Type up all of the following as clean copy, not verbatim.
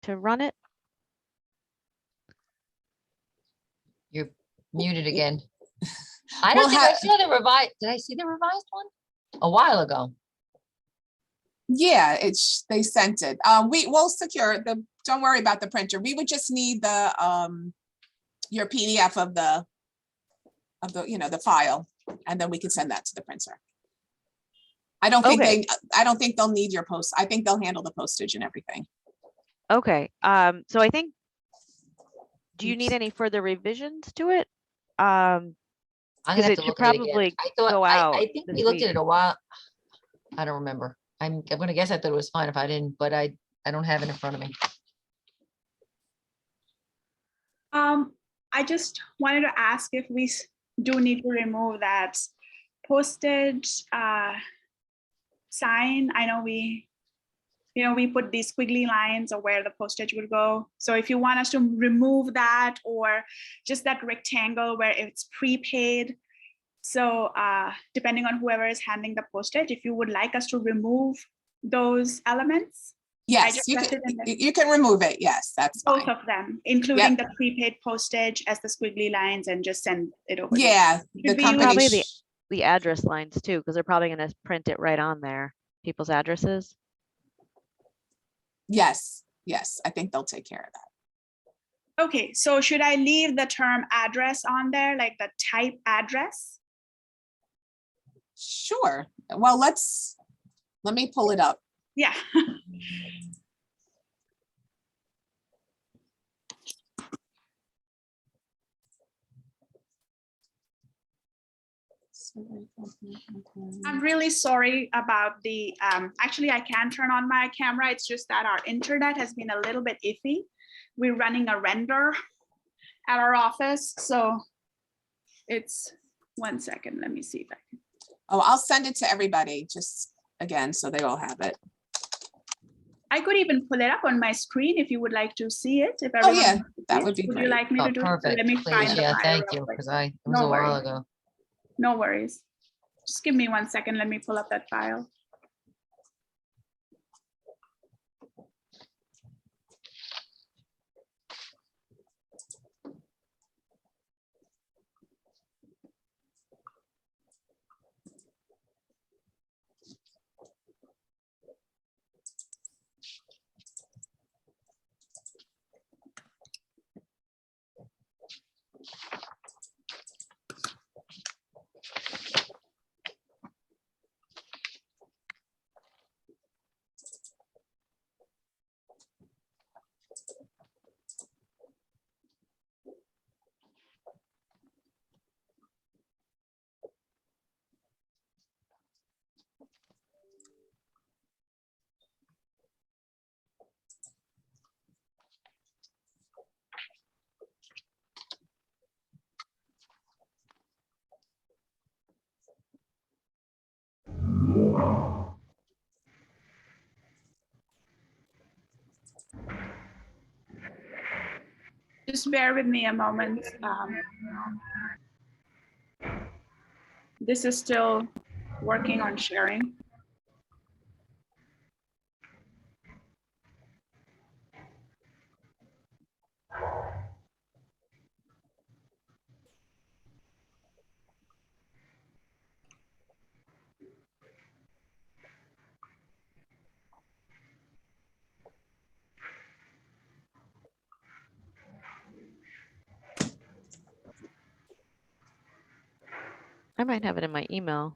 to run it? You're muted again. I Well, don't think I saw the revised. Did I see the revised one? A while ago. Yeah, they sent it. We will secure the, don't worry about the printer. We would just need the, your PDF of the, the file, and then we can send that to the printer. I don't think Okay. I don't think they'll need your post. I think they'll handle the postage and everything. Okay, so I think, do you need any further revisions to it? I'm gonna 'Cause have it to should look at it again. probably I thought, go I out think we this looked at week. it a while. I don't remember. I'm gonna guess I thought it was fine if I didn't, but I don't have it in front of me. I just wanted to ask if we do need to remove that postage sign. I know we put these squiggly lines of where the postage would go. So if you want us to remove that, or just that rectangle where it's prepaid. So depending on whoever is handling the postage, if you would like us to remove those elements. Yes, you can remove it. Yes, that's both fine. of them, including the prepaid postage as the squiggly lines, and just send it over. Yeah, the company. Probably the address lines too, because they're probably going to print it right on there, people's addresses. Yes, I think they'll take care of that. Okay, so should I leave the term address on there, like the type address? Sure. Well, let me pull it up. Yeah. I'm really sorry about the, actually I can turn on my camera. It's just that our internet has been a little bit iffy. We're running a render at our office. So it's 1 second. Let me see if I can. Oh, I'll send it to everybody just again, so they all have it. I could even pull it up on my screen if you would like to see it. If oh yeah, that would be would great. you like me to do Perfect. it? Let me Please, find the yeah, file thank real you, quick. because it was a while ago. No worries. Just give me 1 second. Let me pull up that file. Just bear with me a moment. This is still working on sharing. I might have it in my email.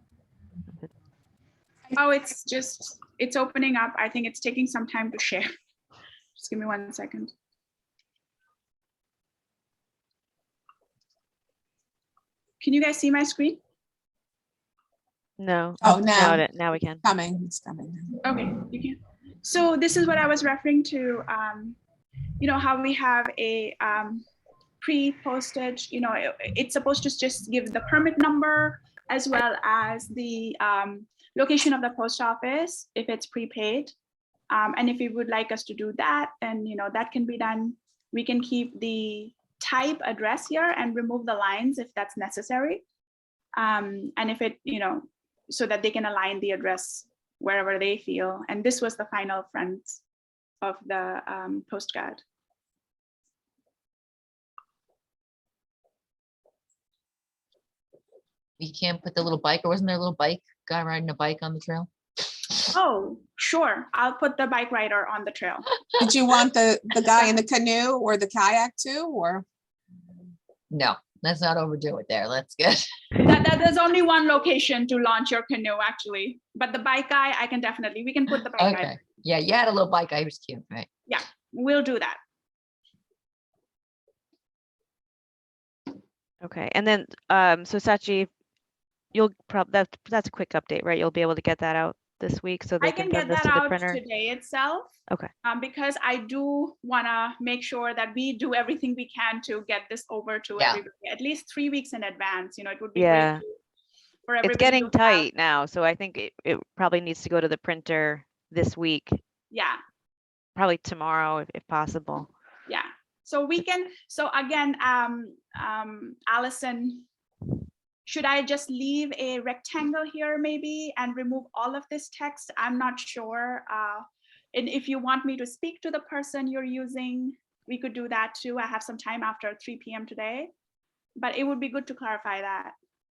Oh, it's opening up. I think it's taking some time to share. Just give me 1 second. Can you guys see my screen? No. Oh, now we can. It's coming. Okay, you can. So this is what I was referring to. How we have a pre-postage, it's supposed to just give the permit number as well as the location of the post office if it's prepaid. And if you would like us to do that, then that can be done. We can keep the type address here and remove the lines if that's necessary. And if it, so that they can align the address wherever they feel. And this was the final front of the postcard. You can't put the little bike, or wasn't there a little bike guy riding a bike on the trail? Oh, sure. I'll put the bike rider on the trail. Did you want the guy in the canoe or the kayak too, or? No, let's not overdo it there. Let's get. There's only one location to launch your canoe, actually. But the bike guy, we can put the bike guy. Okay. Yeah, you had a little bike guy who was cute, right? We'll do that. Okay, and then, so Sachi, you'll that's a quick update, right? You'll be able to get that out this week so they I can can get run this that to the out printer. today itself. Okay. Because I do want to make sure that we do everything we can to get this over to Yeah. everybody, at least 3 weeks in advance. It would be Yeah. great for everybody. It's getting to have- tight now, so I think it probably needs to go to the printer this week, Yeah, probably tomorrow if possible. yeah. So we can, so again, Allison, should I just leave a rectangle here maybe and remove all of this text? I'm not sure. And if you want me to speak to the person you're using, we could do that too. I have some time after 3 p.m. today, but it would be good to clarify that.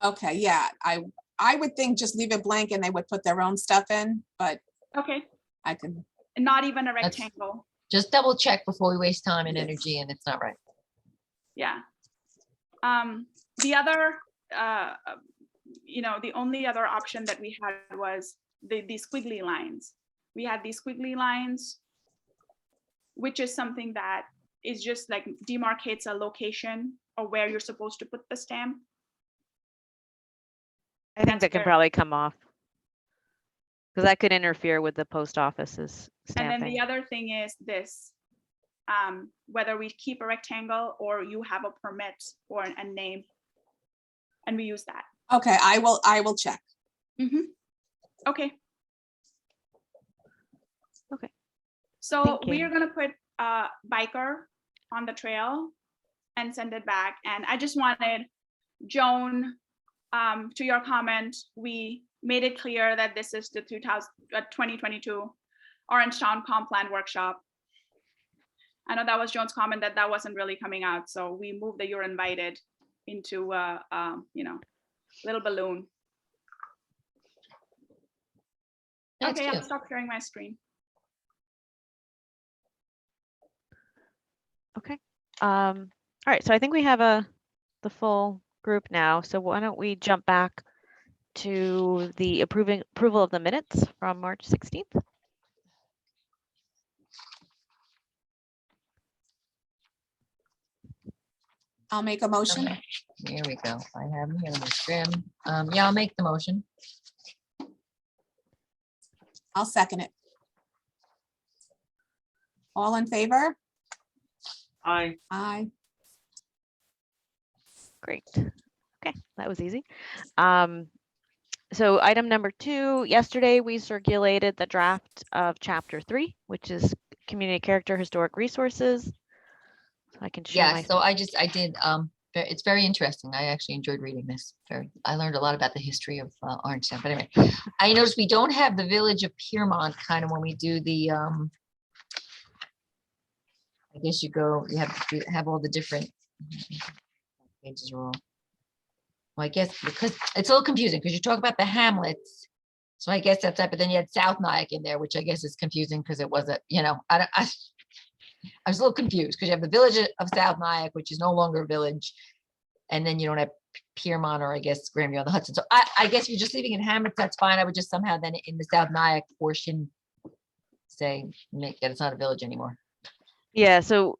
Okay, yeah, I would think just leave it blank and they would put their own stuff in, but Okay, I can, not even a That's- rectangle. Just double check before we waste time and energy and it's not right. Yeah. The other, the only other option that we had was the squiggly lines. We had these squiggly lines, which is something that is just like demarcates a location or where you're supposed to put the stamp. I think That's that can fair. probably come off. Because that could interfere with the post office's And then stamping. the other thing is this, whether we keep a rectangle or you have a permit or a name, and we use that. okay, I will check. Okay. Okay. So Thank we you. are gonna put biker on the trail and send it back. And I just wanted, Joan, to your comment, we made it clear that this is the 2022 Orangetown Comp Plan Workshop. I know that was Joan's comment that wasn't really coming out. So we moved the "you're invited" into little balloon. That's Okay, I'll cute. stop sharing my screen. Okay. All right, so I think we have the full group now. So why don't we jump back to the approval of the minutes from March 16th? I'll make a motion. Okay, here we go. I have them here, Ms. Grimm. Yeah, I'll make the motion. I'll second it. All in favor? Aye. Aye. Great. Okay, that was easy. So item number 2, yesterday we circulated the draft of chapter 3, which is community character, historic resources. So I can show Yeah, my, so I did, it's very interesting. I actually enjoyed reading this. I learned a lot about the history of Orangetown, but anyway, I noticed we don't have the village of Piermont kind of when we do the, I guess you have all the different pages are all. Well, I guess because it's a little confusing because you talk about the hamlets. So I guess that's that, but then you had South Nyack in there, which I guess is confusing because it wasn't, I was a little confused because you have the village of South Nyack, which is no longer a village. And then you don't have Piermont or I guess Grandview on the Hudson. So I guess if you're just leaving in hamlets, that's fine. I would just somehow then in the South Nyack portion make that it's not a village anymore. yeah, so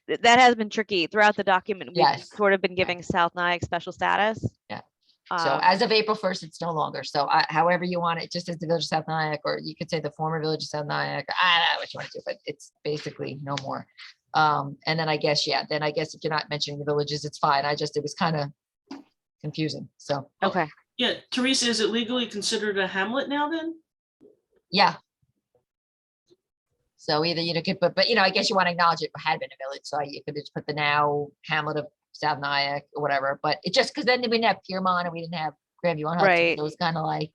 that has been tricky throughout the document. We've Yes. sort of been giving South Nyack special status. Yeah. So as of April 1st, it's no longer. So however you want it, just as the village of South Nyack, or you could say the former village of South Nyack. I don't know what you want to do, but it's basically no more. And then I guess, if you're not mentioning the villages, it's fine. It was kind of confusing. So, Okay. Yeah, Teresa, is it legally considered a hamlet now then? yeah. So either you could put, but I guess you want to acknowledge it had been a village. So you could just put the now hamlet of South Nyack or whatever, but it just because then we didn't have Piermont and we didn't have Grandview on Hudson. Right. So it was kind of like,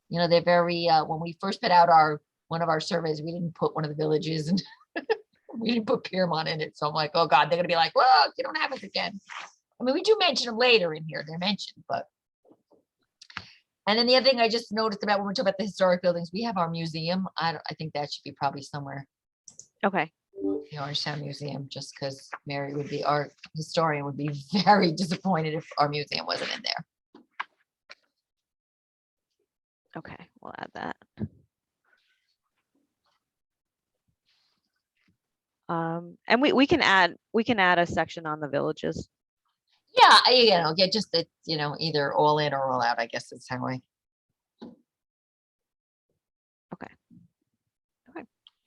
they're very, when we first put out our one of our surveys, we didn't put one of the villages and we didn't put Piermont in it. So I'm like, oh God, they're gonna be like, well, you don't have us again. I mean, we do mention them later in here, they're mentioned, but. And then the other thing I just noticed about when we talk about the historic buildings, we have our museum. I think that should be probably somewhere, Okay, the Orangetown Museum, just because Mary would be, our historian would be very disappointed if our museum wasn't in there. okay, we'll add that. And we can add a section on the villages. Yeah, just that, either all in or all out, I guess is how I.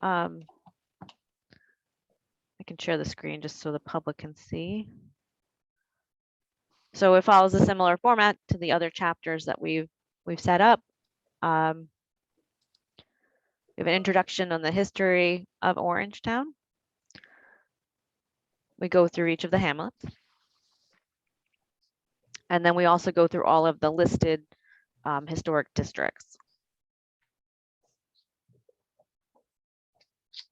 I can share the screen just so the public can see. So it follows a similar format to the other chapters that we've set up. We have an introduction on the history of Orangetown. We go through each of the hamlets. And then we also go through all of the listed historic districts.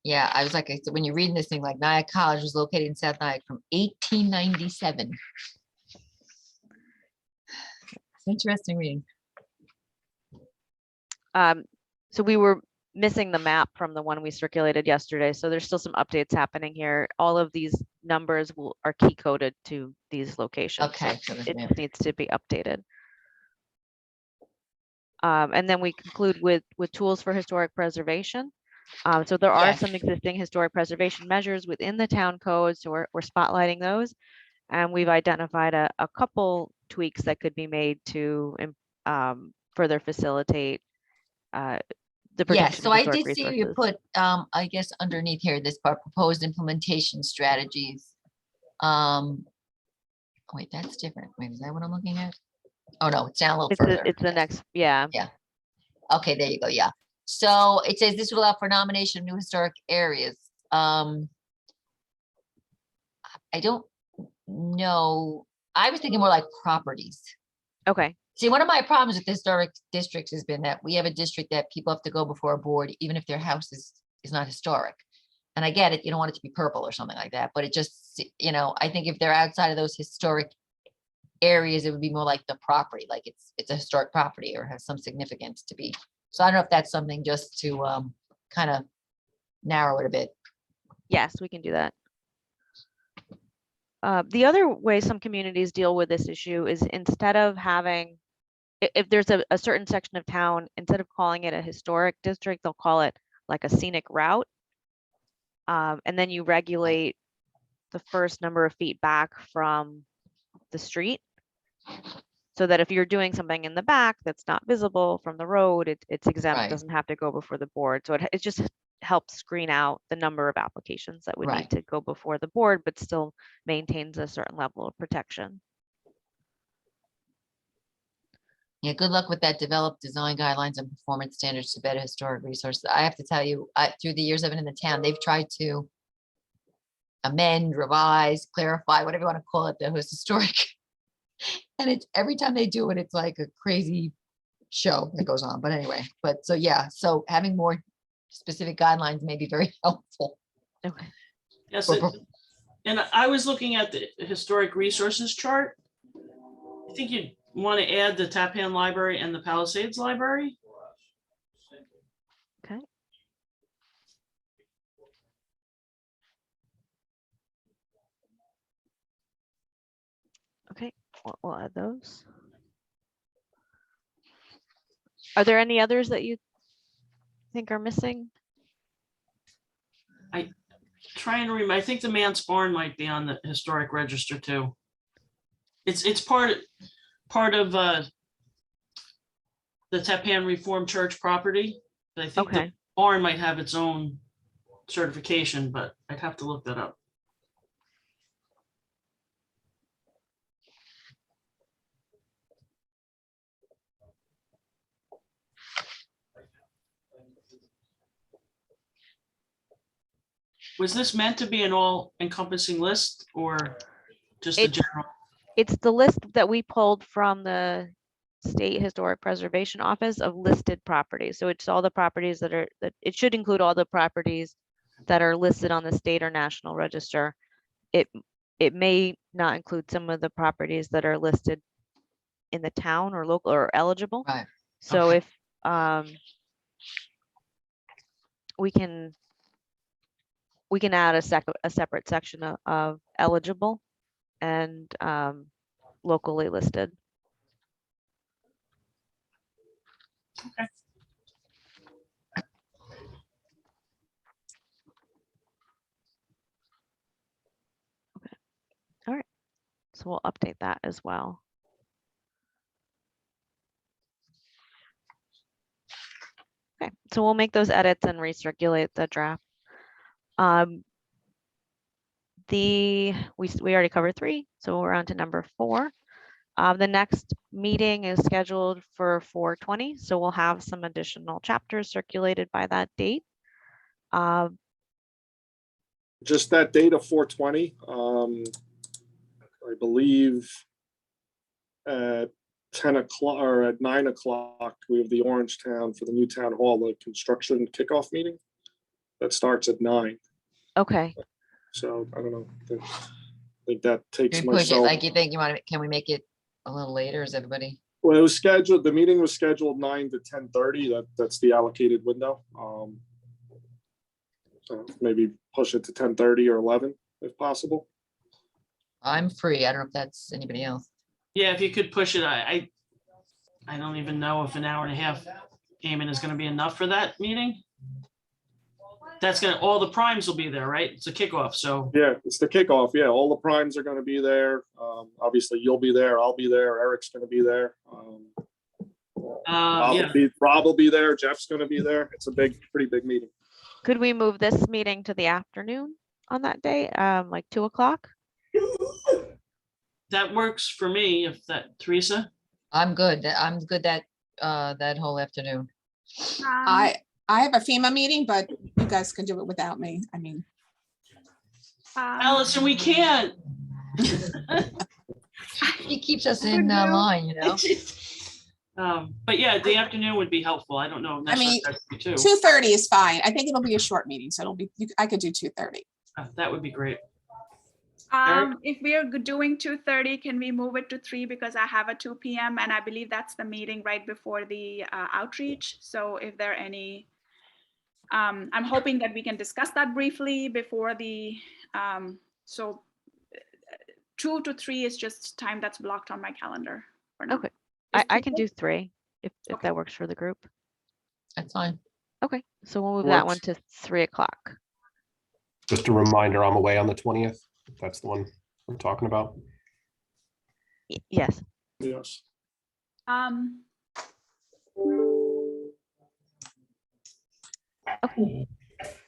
Yeah, I was like, I said, when you're reading this thing, like Nyack College was located in South Nyack from 1897. It's interesting reading. So we were missing the map from the one we circulated yesterday. So there's still some updates happening here. All of these numbers are key coded to these locations. Okay. So so it yeah. needs to be updated. And then we conclude with tools for historic preservation. So there are Yes. some existing historic preservation measures within the town code. So we're spotlighting those. And we've identified a couple tweaks that could be made to further facilitate the Yeah, protection so of I historic did see you resources. put, I guess underneath here, this part, proposed implementation strategies. Wait, that's different. Wait, is that what I'm looking at? Oh, no, it's down a little further. It's the Yes. next, yeah. Okay, there you go. Yeah. So it says this will allow for nomination of new historic areas. I don't know. I was thinking more like properties. Okay. See, one of my problems with historic districts has been that we have a district that people have to go before a board, even if their house is not historic. And I get it, you don't want it to be purple or something like that, but it just, I think if they're outside of those historic areas, it would be more like the property, like it's a historic property or has some significance to be. So I don't know if that's something just to kind of narrow it a bit. Yes, we can do that. The other way some communities deal with this issue is instead of having, if there's a certain section of town, instead of calling it a historic district, they'll call it like a scenic route. And then you regulate the first number of feet back from the street. So that if you're doing something in the back that's not visible from the road, it's exempt, Right. doesn't have to go before the board. So it just helps screen out the number of applications that would Right. need to go before the board, but still maintains a certain level of protection. Yeah, good luck with that. Develop design guidelines and performance standards to better historic resources. I have to tell you, through the years I've been in the town, they've tried to amend, revise, clarify, whatever you want to call it, that was historic. And it's every time they do it, it's like a crazy show that goes on. But anyway, so yeah, so having more specific guidelines may be very helpful. Okay. Yes, Or and I was looking at the historic resources chart. I think you want to add the Tappan Library and the Palisades Library. Okay. Okay, we'll add those. Are there any others that you think are missing? Trying to remember, I think the Manse Barn might be on the historic register too. It's part of the Tappan Reformed Church property. But I think Okay. the barn might have its own certification, but I'd have to look that up. Was this meant to be an all-encompassing list or just a It's- general? It's the list that we pulled from the State Historic Preservation Office of listed properties. So it's all the properties that are, that it should include all the properties that are listed on the state or national register. It may not include some of the properties that are listed in the town or local or eligible. Right. So Okay. if we can add a separate section of eligible and locally listed. Okay. All right. So we'll update that as well. Okay, so we'll make those edits and recirculate the draft. We already covered 3, so we're on to number 4. The next meeting is scheduled for 4/20, so we'll have some additional chapters circulated by that date. Just that date of 4/20, I believe at 10 o'clock or at 9 o'clock, we have the Orangetown for the new town hall, the construction kickoff meeting. That starts at 9. Okay, So I don't know. I think that takes Can we push it, myself. like you think you want to, can we make it a little later? Is everybody? Well, it was scheduled, the meeting was scheduled 9 to 10:30. That's the allocated window. So maybe push it to 10:30 or 11 if possible. I'm free. I don't know if that's anybody else. Yeah, if you could push it, I don't even know if an hour and a half, Eamon, is gonna be enough for that meeting. That's gonna, all the primes will be there, right? It's a kickoff, so, Yeah, it's the kickoff. Yeah, all the primes are going to be there. Obviously, you'll be there. I'll be there. Eric's going to be there. yeah, Rob will be there. Jeff's going to be there. It's a pretty big meeting. could we move this meeting to the afternoon on that day, like 2 o'clock? that works for me, if that, Teresa. I'm good. I'm good that whole afternoon. I have a FEMA meeting, but you guys can do it without me. I mean, Allison, we can't. He keeps us Could in you? line, you know? But yeah, the afternoon would be helpful. I don't know. I mean, that's too. 2:30 is fine. I think it'll be a short meeting, so it'll be, I could do 2:30. That would be great. If we are doing 2:30, can we move it to 3 because I have a 2 p.m. and I believe that's the meeting right before the outreach. So if there are any, I'm hoping that we can discuss that briefly before the, so 2 to 3 is just time that's blocked on my calendar for now. Okay. Is I 2 can good? do 3 if Okay. that works for the group. That's fine. Okay, so we'll move that one Works. to 3 o'clock. Just a reminder, I'm away on the 20th. That's the one we're talking about. Yes. Yes. Okay.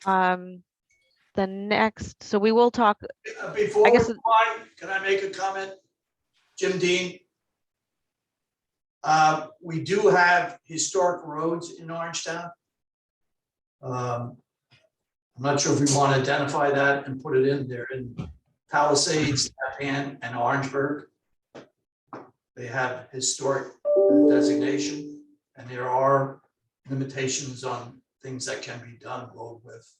The next, so we will talk, Before, I guess- can I make a comment? Jim Dean. We do have historic roads in Orangetown. I'm not sure if we want to identify that and put it in there in Palisades, Tappan, and Orangeburg. They have historic designation, and there are limitations on things that can be done road with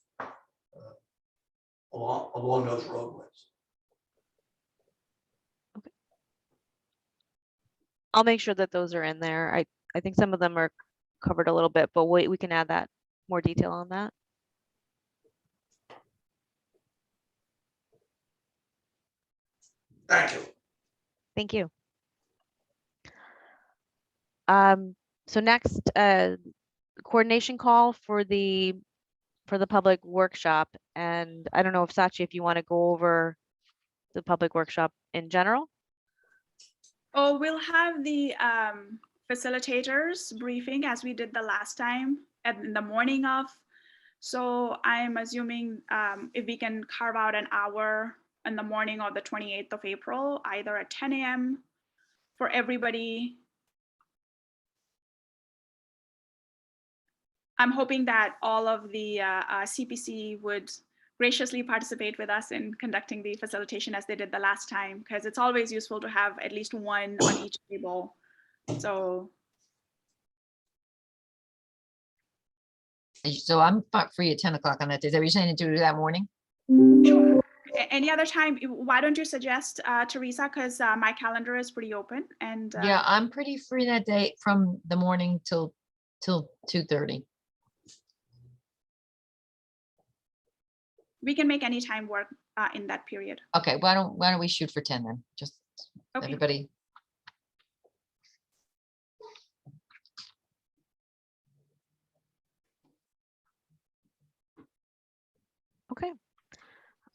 along those roadways. I'll make sure that those are in there. I think some of them are covered a little bit, but we can add that more detail on that. Thank you. Thank you. So next, coordination call for the public workshop. And I don't know if Sachi, if you want to go over the public workshop in general. Oh, we'll have the facilitators briefing as we did the last time in the morning of. So I'm assuming if we can carve out an hour in the morning of the 28th of April, either at 10 a.m. for everybody. I'm hoping that all of the CPC would graciously participate with us in conducting the facilitation as they did the last time, because it's always useful to have at least one on each table So So I'm free at 10 o'clock on that day. Is that what you're saying to do that morning? sure. Any other time, why don't you suggest Teresa? Because my calendar is pretty open and Yeah, I'm pretty free that day from the morning till 2:30. we can make any time work in that period. Okay, why don't we shoot for 10 then? Just Okay. everybody. Okay.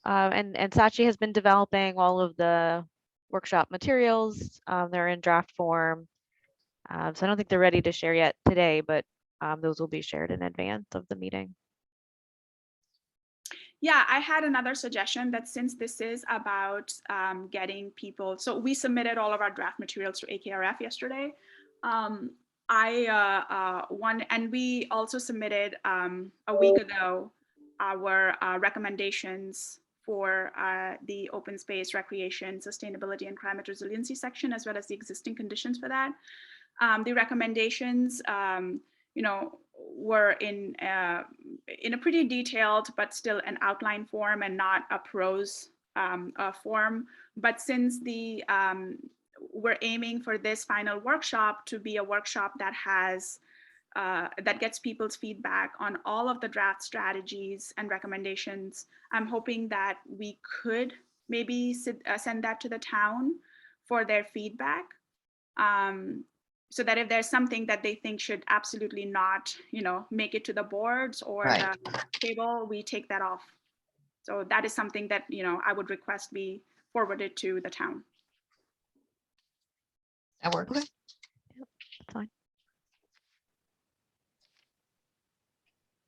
And Sachi has been developing all of the workshop materials. They're in draft form. So I don't think they're ready to share yet today, but those will be shared in advance of the meeting. Yeah, I had another suggestion that since this is about getting people, so we submitted all of our draft materials to AKRF yesterday. And we also submitted a week ago our recommendations for the open space, recreation, sustainability, and climate resiliency section, as well as the existing conditions for that. The recommendations, were in a pretty detailed, but still an outline form and not a prose form. But since we're aiming for this final workshop to be a workshop that has that gets people's feedback on all of the draft strategies and recommendations, I'm hoping that we could maybe send that to the town for their feedback. So that if there's something that they think should absolutely not, make it to the boards or Right. the table, we take that off. So that is something that, I would request be forwarded to the town. That works. Okay. Fine.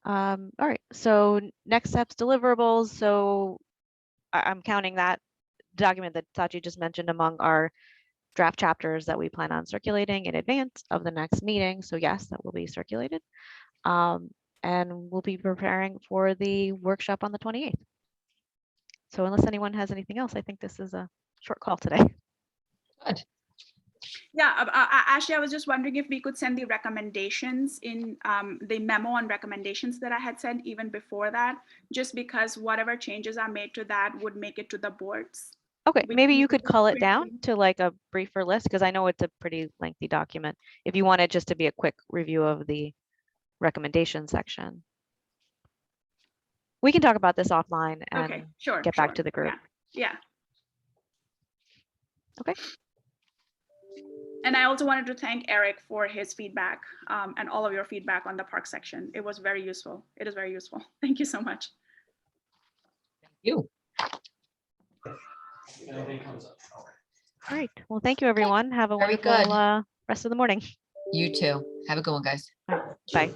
All right, so next steps, deliverables. So I'm counting that document that Sachi just mentioned among our draft chapters that we plan on circulating in advance of the next meeting. So yes, that will be circulated. And we'll be preparing for the workshop on the 28th. So unless anyone has anything else, I think this is a short call today. Good. Yeah, Ashley, I was just wondering if we could send the recommendations in the memo on recommendations that I had sent even before that, just because whatever changes are made to that would make it to the boards. Okay, We maybe can you could cull it down quickly- to like a briefer list, because I know it's a pretty lengthy document. If you wanted just to be a quick review of the recommendation section. We can talk about this offline Okay, and sure. get back sure. to the group. Yeah. Okay. And I also wanted to thank Eric for his feedback and all of your feedback on the park section. It was very useful. It is very useful. Thank you so much. You. If anything comes up. All right. Well, thank you, everyone. Have a Very wonderful good. rest of the morning. You too. Have a good one, guys. All right. Bye.